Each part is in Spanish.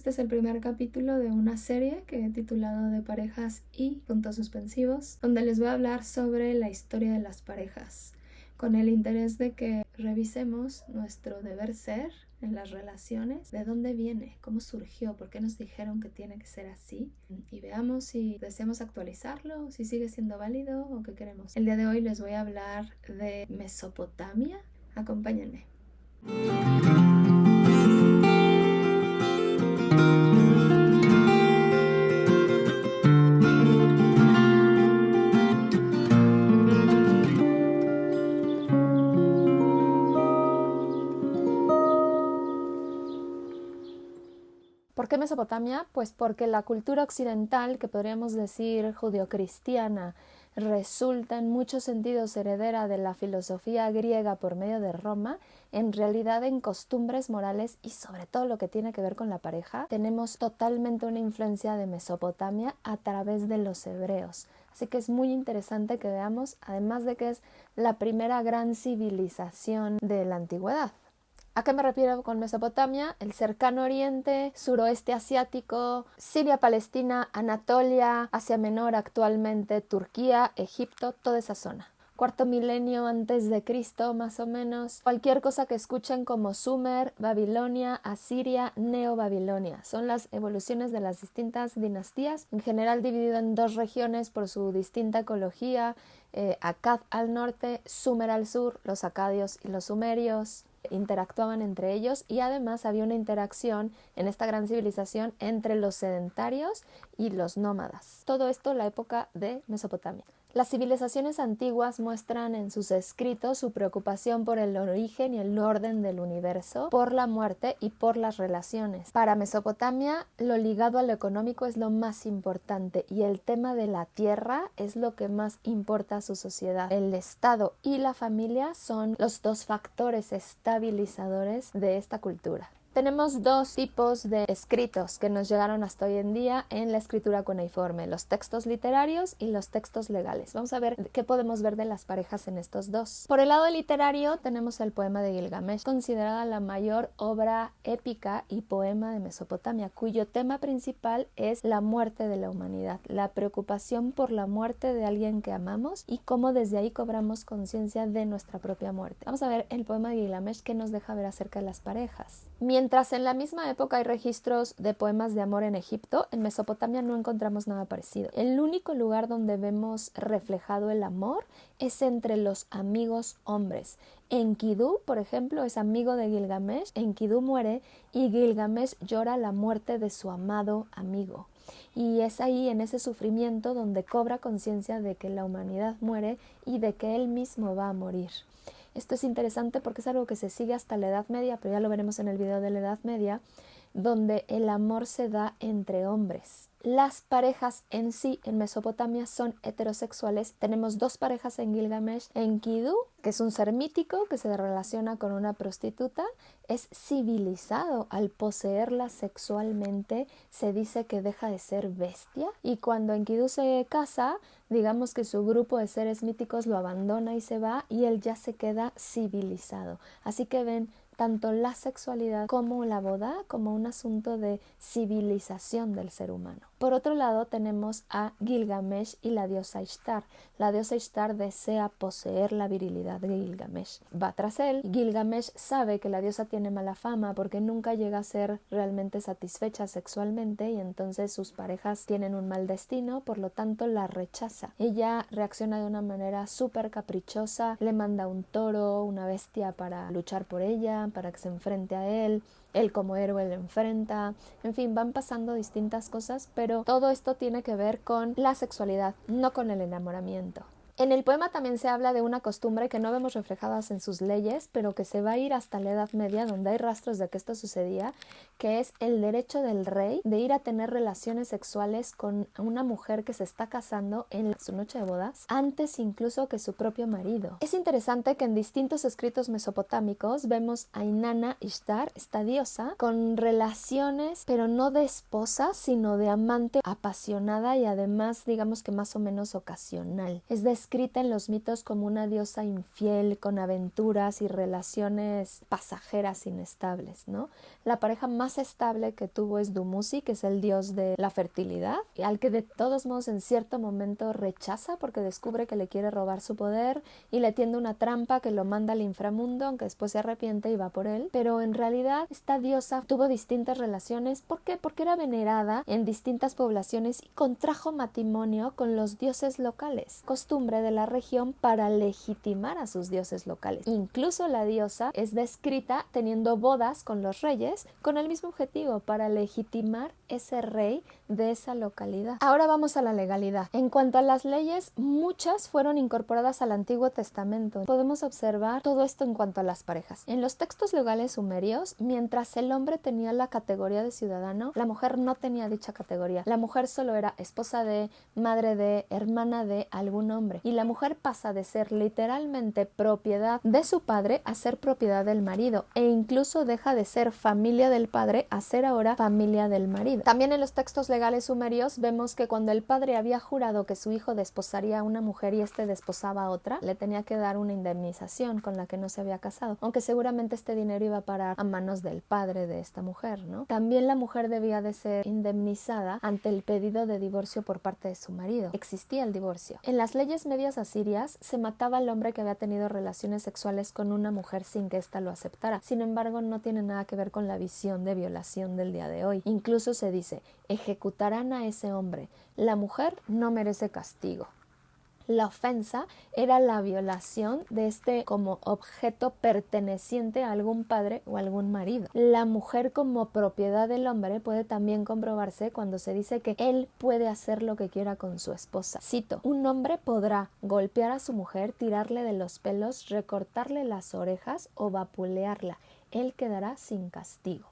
Este es el primer capítulo de una serie que he titulado De parejas y puntos suspensivos, donde les voy a hablar sobre la historia de las parejas, con el interés de que revisemos nuestro deber ser en las relaciones, de dónde viene, cómo surgió, por qué nos dijeron que tiene que ser así, y veamos si deseamos actualizarlo, si sigue siendo válido o qué queremos. El día de hoy les voy a hablar de Mesopotamia. Acompáñenme. ¿Por qué Mesopotamia? Pues porque la cultura occidental, que podríamos decir judeocristiana, resulta en muchos sentidos heredera de la filosofía griega por medio de Roma. En realidad, en costumbres morales y sobre todo lo que tiene que ver con la pareja, tenemos totalmente una influencia de Mesopotamia a través de los hebreos. Así que es muy interesante que veamos, además de que es la primera gran civilización de la antigüedad. ¿A qué me refiero con Mesopotamia? El cercano oriente, suroeste asiático, Siria, Palestina, Anatolia, Asia Menor actualmente, Turquía, Egipto, toda esa zona. Cuarto milenio antes de Cristo, más o menos. Cualquier cosa que escuchen como Sumer, Babilonia, Asiria, Neobabilonia. Son las evoluciones de las distintas dinastías, en general dividido en dos regiones por su distinta ecología. Akkad al norte, Sumer al sur, los acadios y los sumerios interactuaban entre ellos, y además había una interacción en esta gran civilización entre los sedentarios y los nómadas. Todo esto en la época de Mesopotamia. Las civilizaciones antiguas muestran en sus escritos su preocupación por el origen y el orden del universo, por la muerte y por las relaciones. Para Mesopotamia, lo ligado a lo económico es lo más importante, y el tema de la tierra es lo que más importa a su sociedad. El Estado y la familia son los dos factores estabilizadores de esta cultura. Tenemos dos tipos de escritos que nos llegaron hasta hoy en día en la escritura cuneiforme: los textos literarios y los textos legales. Vamos a ver qué podemos ver de las parejas en estos dos. Por el lado literario tenemos el poema de Gilgamesh, considerada la mayor obra épica y poema de Mesopotamia, cuyo tema principal es la muerte de la humanidad, la preocupación por la muerte de alguien que amamos y cómo desde ahí cobramos conciencia de nuestra propia muerte. Vamos a ver el poema de Gilgamesh, que nos deja ver acerca de las parejas. Mientras en la misma época hay registros de poemas de amor en Egipto, en Mesopotamia no encontramos nada parecido. El único lugar donde vemos reflejado el amor es entre los amigos hombres. Enkidu, por ejemplo, es amigo de Gilgamesh. Enkidu muere y Gilgamesh llora la muerte de su amado amigo. Y es ahí, en ese sufrimiento, donde cobra conciencia de que la humanidad muere y de que él mismo va a morir. Esto es interesante porque es algo que se sigue hasta la Edad Media, pero ya lo veremos en el video de la Edad Media, donde el amor se da entre hombres. Las parejas en sí en Mesopotamia son heterosexuales. Tenemos dos parejas en Gilgamesh. Enkidu, que es un ser mítico que se relaciona con una prostituta, es civilizado al poseerla sexualmente. Se dice que deja de ser bestia, y cuando Enkidu se casa, digamos que su grupo de seres míticos lo abandona y se va, y él ya se queda civilizado. Así que ven tanto la sexualidad como la boda como un asunto de civilización del ser humano. Por otro lado tenemos a Gilgamesh y la diosa Ishtar. La diosa Ishtar desea poseer la virilidad de Gilgamesh. Va tras él. Gilgamesh sabe que la diosa tiene mala fama porque nunca llega a ser realmente satisfecha sexualmente, y entonces sus parejas tienen un mal destino, por lo tanto la rechaza. Ella reacciona de una manera súper caprichosa, le manda un toro, una bestia para luchar por ella, para que se enfrente a él. Él como héroe le enfrenta. En fin, van pasando distintas cosas, pero todo esto tiene que ver con la sexualidad, no con el enamoramiento. En el poema también se habla de una costumbre que no vemos reflejadas en sus leyes, pero que se va a ir hasta la Edad Media, donde hay rastros de que esto sucedía, que es el derecho del rey de ir a tener relaciones sexuales con una mujer que se está casando en su noche de bodas, antes incluso que su propio marido. Es interesante que en distintos escritos mesopotámicos vemos a Inanna Ishtar, esta diosa, con relaciones, pero no de esposa, sino de amante apasionada, y además digamos que más o menos ocasional. Es decir, descrita en los mitos como una diosa infiel, con aventuras y relaciones pasajeras inestables, ¿no? La pareja más estable que tuvo es Dumuzi, que es el dios de la fertilidad, y al que de todos modos en cierto momento rechaza porque descubre que le quiere robar su poder y le tiende una trampa que lo manda al inframundo, aunque después se arrepiente y va por él. Pero en realidad esta diosa tuvo distintas relaciones. ¿Por qué? Porque era venerada en distintas poblaciones y contrajo matrimonio con los dioses locales, costumbre de la región para legitimar a sus dioses locales. Incluso la diosa es descrita teniendo bodas con los reyes con el mismo objetivo, para legitimar ese rey de esa localidad. Ahora vamos a la legalidad. En cuanto a las leyes, muchas fueron incorporadas al Antiguo Testamento. Podemos observar todo esto en cuanto a las parejas. En los textos legales sumerios, mientras el hombre tenía la categoría de ciudadano, la mujer no tenía dicha categoría. La mujer solo era esposa de, madre de, hermana de algún hombre. Y la mujer pasa de ser literalmente propiedad de su padre a ser propiedad del marido, e incluso deja de ser familia del padre a ser ahora familia del marido. También en los textos legales sumerios vemos que cuando el padre había jurado que su hijo desposaría a una mujer y éste desposaba a otra, le tenía que dar una indemnización con la que no se había casado, aunque seguramente este dinero iba a parar a manos del padre de esta mujer, ¿no? También la mujer debía de ser indemnizada ante el pedido de divorcio por parte de su marido. Existía el divorcio. En las leyes medias asirias se mataba al hombre que había tenido relaciones sexuales con una mujer sin que ésta lo aceptara. Sin embargo, no tiene nada que ver con la visión de violación del día de hoy. Incluso se dice, ejecutarán a ese hombre. La mujer no merece castigo. La ofensa era la violación de este como objeto perteneciente a algún padre o algún marido. La mujer como propiedad del hombre puede también comprobarse cuando se dice que él puede hacer lo que quiera con su esposa. Cito, un hombre podrá golpear a su mujer, tirarle de los pelos, recortarle las orejas o vapulearla. Él quedará sin castigo.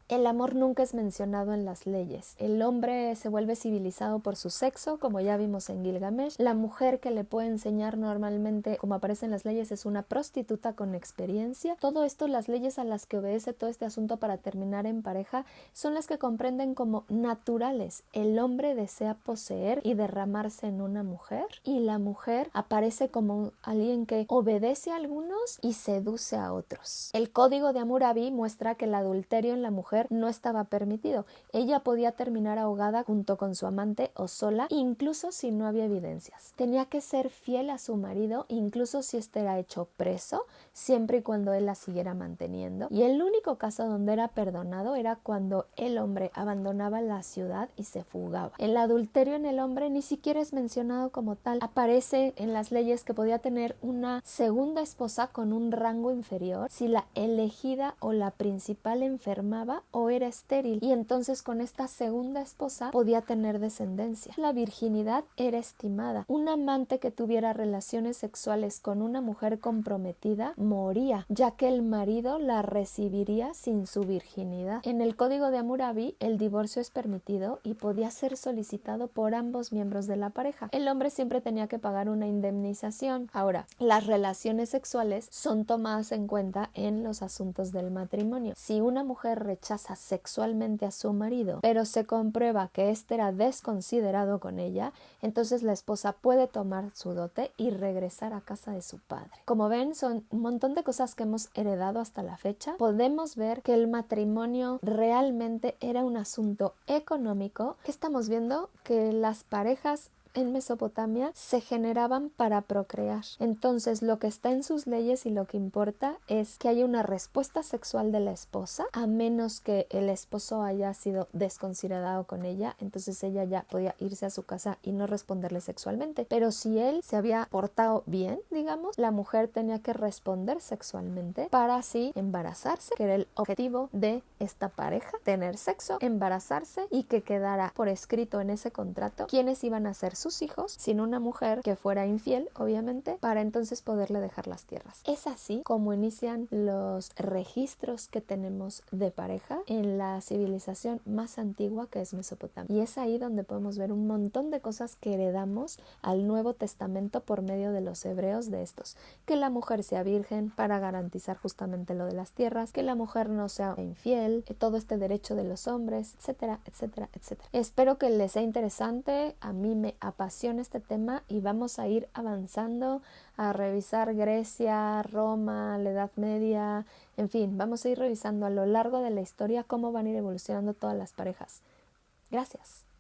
El amor nunca es mencionado en las leyes. El hombre se vuelve civilizado por su sexo, como ya vimos en Gilgamesh. La mujer que le puede enseñar normalmente, como aparece en las leyes, es una prostituta con experiencia. Todo esto, las leyes a las que obedece todo este asunto para terminar en pareja, son las que comprenden como naturales. El hombre desea poseer y derramarse en una mujer, y la mujer aparece como alguien que obedece a algunos y seduce a otros. El código de Hammurabi muestra que el adulterio en la mujer no estaba permitido. Ella podía terminar ahogada junto con su amante o sola, incluso si no había evidencias. Tenía que ser fiel a su marido, incluso si éste era hecho preso, siempre y cuando él la siguiera manteniendo. Y el único caso donde era perdonado era cuando el hombre abandonaba la ciudad y se fugaba. El adulterio en el hombre ni siquiera es mencionado como tal. Aparece en las leyes que podía tener una segunda esposa con un rango inferior si la elegida o la principal enfermaba o era estéril, y entonces con esta segunda esposa podía tener descendencia. La virginidad era estimada. Un amante que tuviera relaciones sexuales con una mujer comprometida moría, ya que el marido la recibiría sin su virginidad. En el código de Hammurabi el divorcio es permitido y podía ser solicitado por ambos miembros de la pareja. El hombre siempre tenía que pagar una indemnización. Ahora, las relaciones sexuales son tomadas en cuenta en los asuntos del matrimonio. Si una mujer rechaza sexualmente a su marido, pero se comprueba que éste era desconsiderado con ella, entonces la esposa puede tomar su dote y regresar a casa de su padre. Como ven, son un montón de cosas que hemos heredado hasta la fecha. Podemos ver que el matrimonio realmente era un asunto económico. ¿Qué estamos viendo? Que las parejas en Mesopotamia se generaban para procrear. Entonces lo que está en sus leyes y lo que importa es que haya una respuesta sexual de la esposa, a menos que el esposo haya sido desconsiderado con ella, entonces ella ya podía irse a su casa y no responderle sexualmente. Pero si él se había portado bien, digamos, la mujer tenía que responder sexualmente para así embarazarse, que era el objetivo de esta pareja, tener sexo, embarazarse y que quedara por escrito en ese contrato quiénes iban a ser sus hijos, sin una mujer que fuera infiel, obviamente, para entonces poderle dejar las tierras. Es así como inician los registros que tenemos de pareja en la civilización más antigua, que es Mesopotamia. Y es ahí donde podemos ver un montón de cosas que heredamos al Nuevo Testamento por medio de los hebreos de estos. Que la mujer sea virgen para garantizar justamente lo de las tierras, que la mujer no sea infiel, todo este derecho de los hombres, etcétera, etcétera, etcétera. Espero que les sea interesante. A mí me apasiona este tema y vamos a ir avanzando a revisar Grecia, Roma, la Edad Media, en fin, vamos a ir revisando a lo largo de la historia cómo van a ir evolucionando todas las parejas. Gracias.